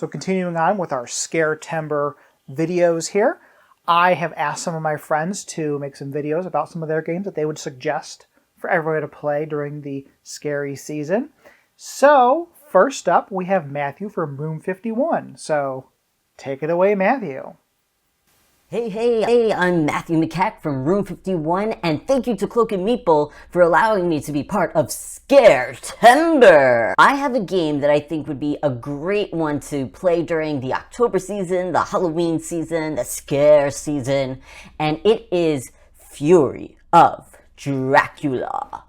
So continuing on with our Scaretember videos here, I have asked some of my friends to make some videos about some of their games that they would suggest for everyone to play during the scary season. So first up, we have Matthew from Room 51. So take it away, Matthew. Hey, I'm Matthew McCack from Room 51, and thank you to Cloak and Meeple for allowing me to be part of Scaretember. I have a game that I think would be a great one to play during the October season, the Halloween season, the scare season, and it is Fury of Dracula.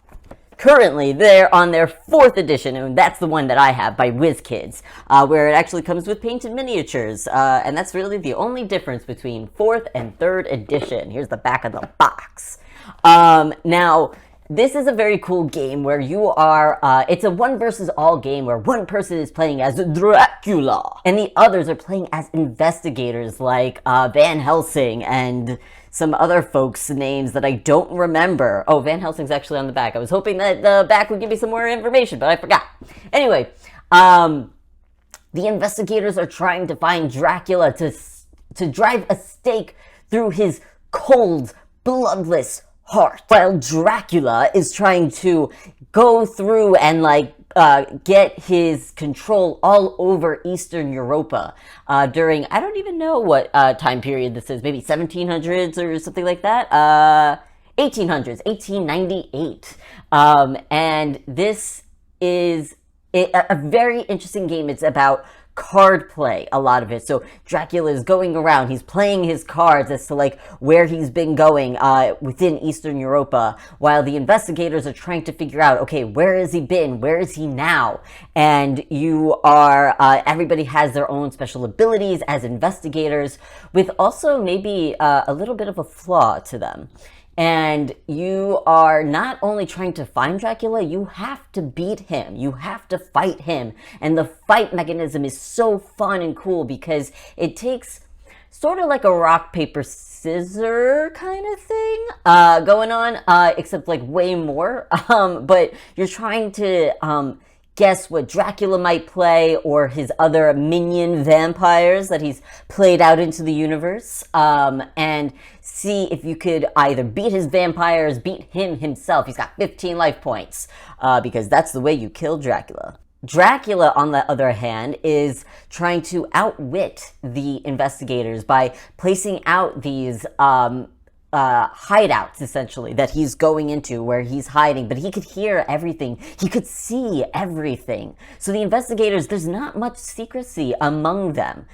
Currently, they're on their 4th edition, and that's the one that I have by WizKids, where it actually comes with painted miniatures, and that's really the only difference between 4th and 3rd edition. Here's the back of the box. Now, this is a very cool game where you are, it's a one versus all game where one person is playing as Dracula, and the others are playing as investigators like Van Helsing and some other folks' names that I don't remember. Oh, Van Helsing's actually on the back. I was hoping that the back would give me some more information, but I forgot. Anyway, the investigators are trying to find Dracula to drive a stake through his cold, bloodless heart, while Dracula is trying to go through and get his control all over Eastern Europa during, I don't even know what time period this is, maybe 1700s or something like that, 1800s, 1898. And this is a very interesting game. It's about card play, a lot of it. So Dracula is going around, he's playing his cards as to where he's been going within Eastern Europa, while the investigators are trying to figure out, okay, where has he been, where is he now? And you are everybody has their own special abilities as investigators, with also maybe a little bit of a flaw to them. And you are not only trying to find Dracula, you have to beat him. You have to fight him. And the fight mechanism is so fun and cool because it takes sort of like a rock, paper, scissor kind of thing going on, except way more. But you're trying to guess what Dracula might play, or his other minion vampires that he's played out into the universe, and see if you could either beat his vampires, beat him himself. He's got 15 life points, because that's the way you kill Dracula. Dracula, on the other hand, is trying to outwit the investigators by placing out these hideouts, essentially, that he's going into where he's hiding, but he could hear everything. He could see everything. So the investigators, there's not much secrecy among them.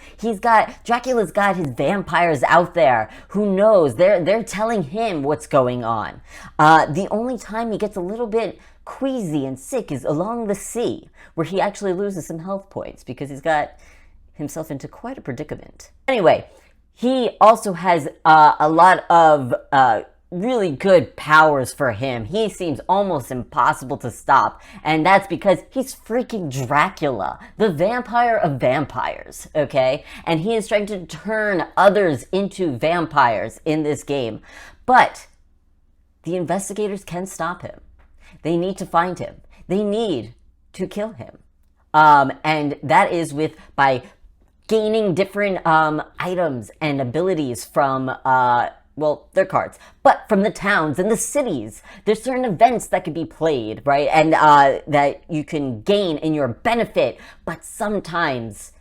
Dracula's got his vampires out there. Who knows? They're telling him what's going on. The only time he gets a little bit queasy and sick is along the sea, where he actually loses some health points because he's got himself into quite a predicament. Anyway, he also has a lot of really good powers for him. He seems almost impossible to stop, and that's because he's freaking Dracula, the vampire of vampires, okay? And he is trying to turn others into vampires in this game. But the investigators can stop him. They need to find him. They need to kill him. And that is by gaining different items and abilities from, their cards, but from the towns and the cities. There's certain events that can be played, right? And that you can gain in your benefit, but sometimes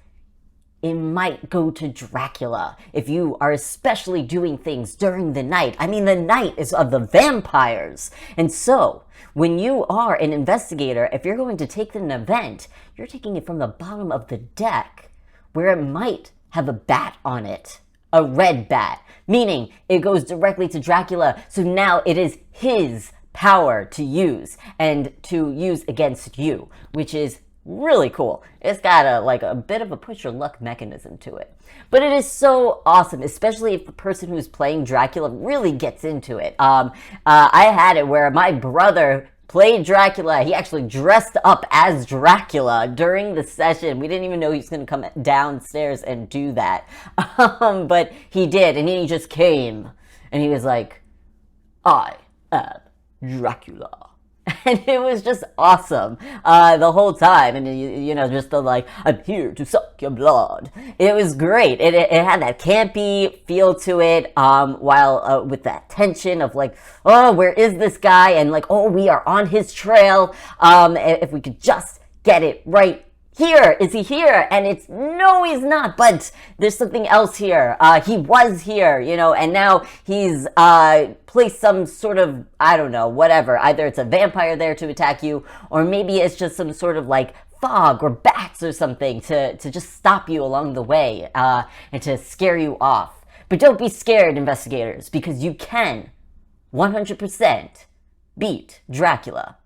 it might go to Dracula if you are especially doing things during the night. I mean, the night is of the vampires. And so, when you are an investigator, if you're going to take an event, you're taking it from the bottom of the deck, where it might have a bat on it, a red bat, meaning it goes directly to Dracula. So now it is his power to use, and to use against you, which is really cool. It's got a bit of a push your luck mechanism to it. But it is so awesome, especially if the person who's playing Dracula really gets into it. I had it where my brother played Dracula. He actually dressed up as Dracula during the session. We didn't even know he was going to come downstairs and do that. But he did, and he just came, and he was like, I am Dracula. And it was just awesome the whole time. And, just the like, I'm here to suck your blood. It was great. It had that campy feel to it, while with that tension of like, oh, where is this guy? And like, oh, we are on his trail. If we could just get it right here. Is he here? And it's, no, he's not, but there's something else here. He was here, and now he's placed some sort of, I don't know, whatever. Either it's a vampire there to attack you, or maybe it's just some sort of like fog or bats or something to just stop you along the way, and to scare you off. But don't be scared, investigators, because you can 100% beat Dracula.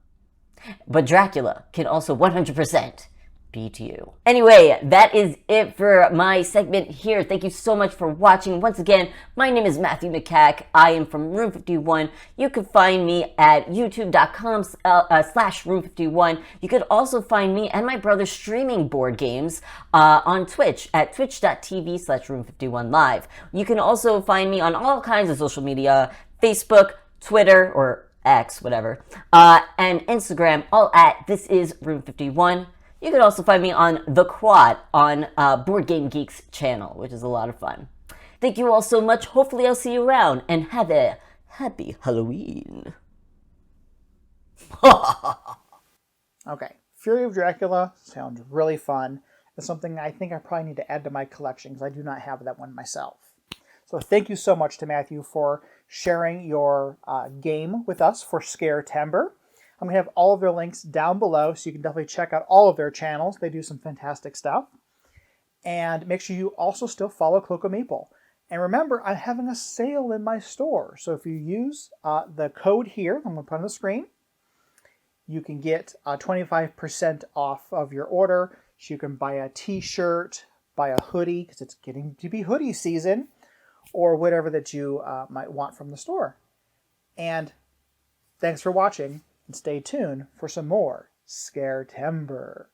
But Dracula can also 100% beat you. Anyway, that is it for my segment here. Thank you so much for watching. Once again, my name is Matthew McCack. I am from Room 51. You can find me at youtube.com/room51. You could also find me and my brother streaming board games on Twitch at twitch.tv/room51live. You can also find me on all kinds of social media, Facebook, Twitter, or X, whatever, and Instagram, all at This Is Room 51. You can also find me on The Quad on Board Game Geek's channel, which is a lot of fun. Thank you all so much. Hopefully I'll see you around, and have a happy Halloween. Okay, Fury of Dracula sounds really fun. It's something I think I probably need to add to my collection because I do not have that one myself. So thank you so much to Matthew for sharing your game with us for Scaretember. I'm going to have all of their links down below, so you can definitely check out all of their channels. They do some fantastic stuff. And make sure you also still follow Cloak and Meeple. And remember, I'm having a sale in my store. So if you use the code here, I'm going to put on the screen, you can get 25% off of your order. So you can buy a t-shirt, buy a hoodie, because it's getting to be hoodie season, or whatever that you might want from the store. And thanks for watching. And stay tuned for some more Scaretember.